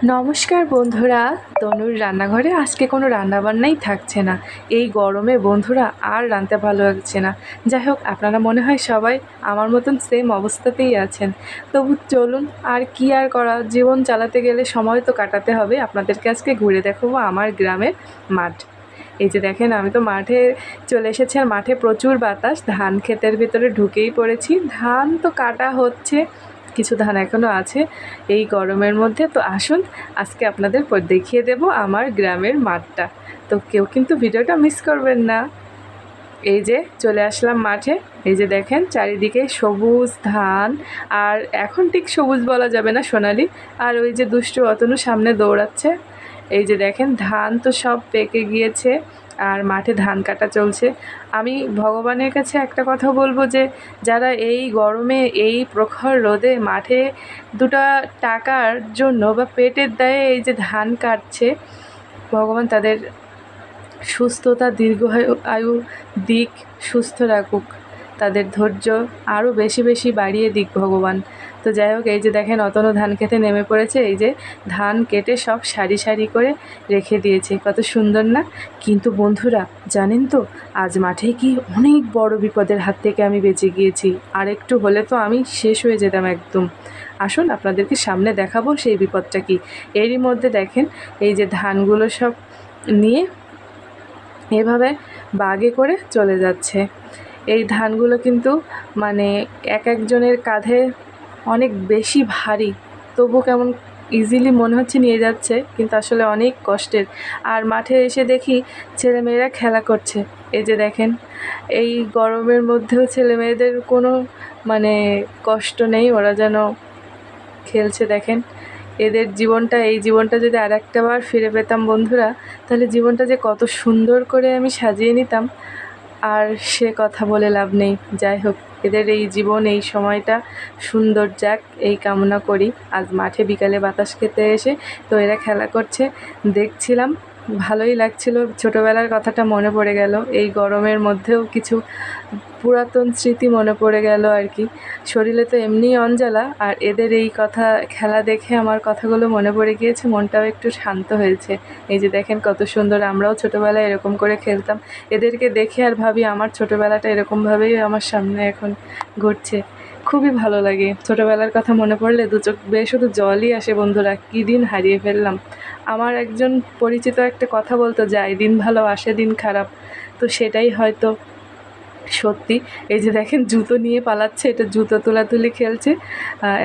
নমস্কার বন্ধুরা, তনুর রান্নাঘরে আজকে কোনো রান্নাবান্নাই থাকছে না। এই গরমে বন্ধুরা আর রাঁধতে ভালো লাগছে না। যাই হোক, আপনারা মনে হয় সবাই আমার মতন সেম অবস্থাতেই আছেন। তবু চলুন, আর কি আর করা, জীবন চালাতে গেলে সময় তো কাটাতে হবে। আপনাদেরকে আজকে ঘুরে দেখাবো আমার গ্রামের মাঠ। এই যে দেখেন, আমি তো মাঠে চলে এসেছি, আর মাঠে প্রচুর বাতাস। ধান ক্ষেতের ভিতরে ঢুকেই পড়েছি। ধান তো কাটা হচ্ছে, কিছু ধান এখনও আছে এই গরমের মধ্যে। তো আসুন, আজকে আপনাদের দেখিয়ে দেব আমার গ্রামের মাঠটা। তো কেউ কিন্তু ভিডিওটা মিস করবেন না। এই যে চলে আসলাম মাঠে। এই যে দেখেন, চারিদিকে সবুজ ধান, আর এখন ঠিক সবুজ বলা যাবে না, সোনালি। আর ওই যে দুষ্টু অতনু সামনে দৌড়াচ্ছে। এই যে দেখেন, ধান তো সব পেকে গিয়েছে, আর মাঠে ধান কাটা চলছে। আমি ভগবানের কাছে একটা কথা বলবো, যে যারা এই গরমে এই প্রখর রোদে মাঠে দুটো টাকার জন্য বা পেটের দায়ে এই যে ধান কাটছে, ভগবান তাদের সুস্থতা আয়ু দিক, সুস্থ রাখুক, তাদের ধৈর্য আরও বেশি বেশি বাড়িয়ে দিক ভগবান। তো যাই হোক, এই যে দেখেন, অতনও ধান খেতে নেমে পড়েছে। এই যে ধান কেটে সব সারি সারি করে রেখে দিয়েছে, কত সুন্দর না? কিন্তু বন্ধুরা, জানেন তো, আজ মাঠে কি অনেক বড় বিপদের হাত থেকে আমি বেঁচে গিয়েছি। আর একটু হলে তো আমি শেষ হয়ে যেতাম একদম। আসুন, আপনাদেরকে সামনে দেখাবো সেই বিপদটা কি। এরই মধ্যে দেখেন, এই যে ধানগুলো সব নিয়ে এভাবে বাগে করে চলে যাচ্ছে। এই ধানগুলো কিন্তু মানে এক একজনের কাঁধে অনেক বেশি ভারী, তবু কেমন ইজিলি মনে হচ্ছে নিয়ে যাচ্ছে, কিন্তু আসলে অনেক কষ্টের। আর মাঠে এসে দেখি ছেলেমেয়েরা খেলা করছে। এই যে দেখেন, এই গরমের মধ্যেও ছেলেমেয়েদের কোনো মানে কষ্ট নেই, ওরা যেন খেলছে। দেখেন, এদের জীবনটা, এই জীবনটা যদি আর একটা বার ফিরে পেতাম বন্ধুরা, তাহলে জীবনটা যে কত সুন্দর করে আমি সাজিয়ে নিতাম, আর সে কথা বলে লাভ নেই। যাই হোক, এদের এই জীবন, এই সময়টা সুন্দর যাক, এই কামনা করি। আজ মাঠে বিকালে বাতাস খেতে এসে তো এরা খেলা করছে, দেখছিলাম, ভালোই লাগছিল। ছোটোবেলার কথাটা মনে পড়ে গেল, এই গরমের মধ্যেও কিছু পুরাতন স্মৃতি মনে পড়ে গেল আর কি। শরীরে তো এমনিই অঞ্জালা, আর এদের এই কথা খেলা দেখে আমার কথাগুলো মনে পড়ে গিয়েছে, মনটাও একটু শান্ত হয়েছে। এই যে দেখেন, কত সুন্দর, আমরাও ছোটোবেলায় এরকম করে খেলতাম। এদেরকে দেখে আর ভাবি আমার ছোটোবেলাটা এরকমভাবেই আমার সামনে এখন ঘুরছে। খুবই ভালো লাগে ছোটোবেলার কথা মনে পড়লে, দু চোখ বেয়ে শুধু জলই আসে বন্ধুরা। কী দিন হারিয়ে ফেললাম। আমার একজন পরিচিত একটা কথা বলতো, যায় দিন ভালো আসে দিন খারাপ। তো সেটাই হয়তো সত্যি। এই যে দেখেন, জুতো নিয়ে পালাচ্ছে, এটা জুতো তোলাতুলি খেলছে।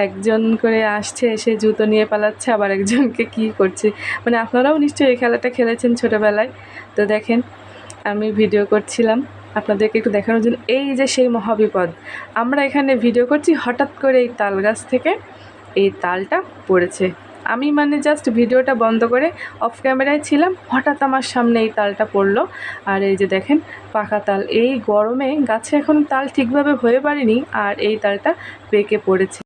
একজন করে আসছে, এসে জুতো নিয়ে পালাচ্ছে, আবার একজনকে কী করছে। মানে আপনারাও নিশ্চয়ই এই খেলাটা খেলেছেন ছোটোবেলায়। তো দেখেন, আমি ভিডিও করছিলাম আপনাদেরকে একটু দেখানোর জন্য। এই যে সেই মহাবিপদ, আমরা এখানে ভিডিও করছি, হঠাৎ করে এই তাল গাছ থেকে এই তালটা পড়েছে। আমি মানে জাস্ট ভিডিওটা বন্ধ করে অফ ক্যামেরায় ছিলাম, হঠাৎ আমার সামনে এই তালটা পড়লো। আর এই যে দেখেন, পাকা তাল। এই গরমে গাছে এখন তাল ঠিকভাবে হয়ে পারেনি, আর এই তালটা পেকে পড়েছে।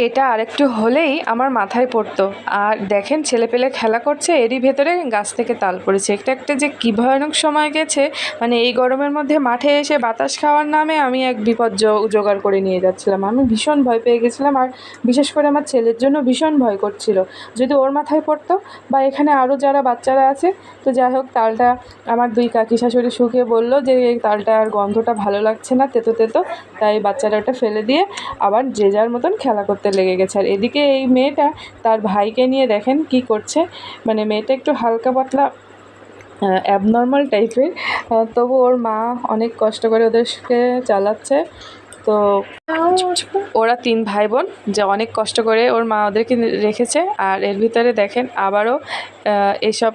এটা আরেকটু হলেই আমার মাথায় পড়তো। আর দেখেন, ছেলেপেলে খেলা করছে, এরই ভেতরে গাছ থেকে তাল পড়েছে। একটা একটা যে কী ভয়ানক সময় গেছে। মানে এই গরমের মধ্যে মাঠে এসে বাতাস খাওয়ার নামে আমি এক বিপদ জোগাড় করে নিয়ে যাচ্ছিলাম। আমি ভীষণ ভয় পেয়ে গেছিলাম, আর বিশেষ করে আমার ছেলের জন্য ভীষণ ভয় করছিল, যদি ওর মাথায় পড়তো বা এখানে আরও যারা বাচ্চারা আছে। তো যাই হোক, তালটা আমার দুই কাকি শাশুড়ি শুকিয়ে বললো যে এই তালটার গন্ধটা ভালো লাগছে না, তেতো তেতো, তাই বাচ্চারা ওটা ফেলে দিয়ে আবার যে যার মতন খেলা করতে লেগে গেছে। আর এদিকে এই মেয়েটা তার ভাইকে নিয়ে দেখেন কি করছে। মানে মেয়েটা একটু হালকা পাতলা অ্যাবনর্মাল টাইপের, তবু ওর মা অনেক কষ্ট করে ওদেরকে চালাচ্ছে। তো ওরা তিন ভাই বোন, যে অনেক কষ্ট করে ওর মা ওদেরকে রেখেছে। আর এর ভিতরে দেখেন আবারও এইসব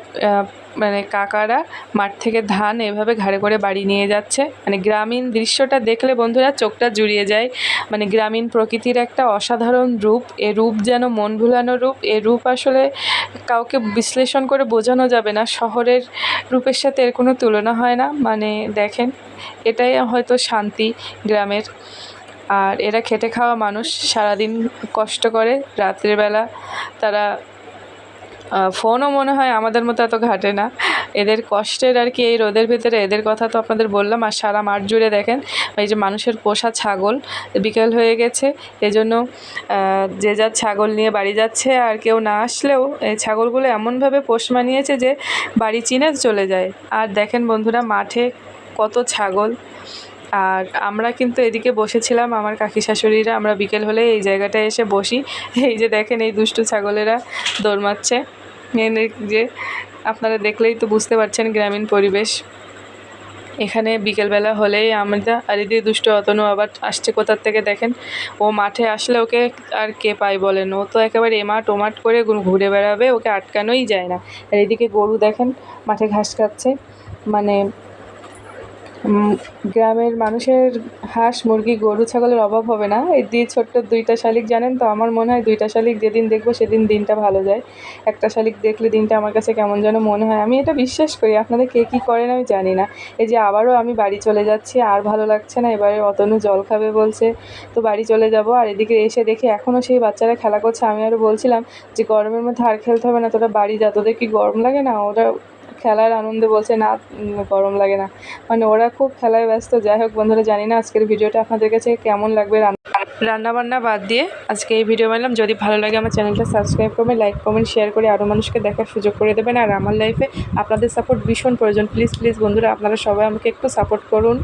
মানে কাকারা মাঠ থেকে ধান এভাবে ঘাড়ে করে বাড়ি নিয়ে যাচ্ছে। মানে গ্রামীণ দৃশ্যটা দেখলে বন্ধুরা চোখটা জুড়িয়ে যায়। মানে গ্রামীণ প্রকৃতির একটা অসাধারণ রূপ, এ রূপ যেন মন ভুলানো রূপ। এ রূপ আসলে কাউকে বিশ্লেষণ করে বোঝানো যাবে না, শহরের রূপের সাথে এর কোনো তুলনা হয় না। মানে দেখেন, এটাই হয়তো শান্তি গ্রামের। আর এরা খেটে খাওয়া মানুষ, সারাদিন কষ্ট করে, রাত্রিবেলা তারা ফোনও মনে হয় আমাদের মতো এত ঘাটে না। এদের কষ্টের আর কি এই রোদের ভিতরে এদের কথা তো আপনাদের বললাম। আর সারা মাঠ জুড়ে দেখেন এই যে মানুষের পোষা ছাগল, বিকেল হয়ে গেছে এজন্য যে যার ছাগল নিয়ে বাড়ি যাচ্ছে। আর কেউ না আসলেও এই ছাগলগুলো এমনভাবে পোষ মানিয়েছে যে বাড়ি চিনে চলে যায়। আর দেখেন বন্ধুরা মাঠে কত ছাগল। আর আমরা কিন্তু এদিকে বসেছিলাম আমার কাকি শাশুড়িরা, আমরা বিকেল হলে এই জায়গাটায় এসে বসি। এই যে দেখেন এই দুষ্টু ছাগলেরা দৌড়মাচ্ছে, যে আপনারা দেখলেই তো বুঝতে পারছেন গ্রামীণ পরিবেশ। এখানে বিকেলবেলা হলেই আমরা আর এদিকে দুষ্টু অতনু আবার আসছে কোথার থেকে দেখেন। ও মাঠে আসলে ওকে আর কে পায় বলেন, ও তো একেবারে এমাট ওমাট করে ঘুরে বেড়াবে, ওকে আটকানোই যায় না। আর এদিকে গরু দেখেন মাঠে ঘাস খাচ্ছে। মানে গ্রামের মানুষের হাঁস মুরগি গরু ছাগলের অভাব হবে না। এই দিয়ে ছোট্ট 2টা শালিক জানেন তো, আমার মনে হয় 2টা শালিক যেদিন দেখবো সেদিন দিনটা ভালো যায়। একটা শালিক দেখলে দিনটা আমার কাছে কেমন যেন মনে হয়, আমি এটা বিশ্বাস করি। আপনাদের কে কী করেন আমি জানি না। এই যে আবারও আমি বাড়ি চলে যাচ্ছি, আর ভালো লাগছে না। এবারে অতনু জল খাবে বলছে, তো বাড়ি চলে যাব। আর এদিকে এসে দেখি এখনও সেই বাচ্চারা খেলা করছে। আমি আরও বলছিলাম যে গরমের মধ্যে আর খেলতে হবে না, তোরা বাড়ি যা, তোদের কি গরম লাগে না? ওরা খেলার আনন্দে বলছে না গরম লাগে না, মানে ওরা খুব খেলায় ব্যস্ত। যাই হোক বন্ধুরা, জানি না আজকের ভিডিওটা আপনাদের কাছে কেমন লাগবে। রান্নাবান্না বাদ দিয়ে আজকে এই ভিডিও বানালাম। যদি ভালো লাগে আমার চ্যানেলটা সাবস্ক্রাইব করবেন, লাইক কমেন্ট শেয়ার করে আরও মানুষকে দেখার সুযোগ করে দেবেন। আর আমার লাইফে আপনাদের সাপোর্ট ভীষণ প্রয়োজন। প্লিজ প্লিজ বন্ধুরা, আপনারা সবাই আমাকে একটু সাপোর্ট করুন।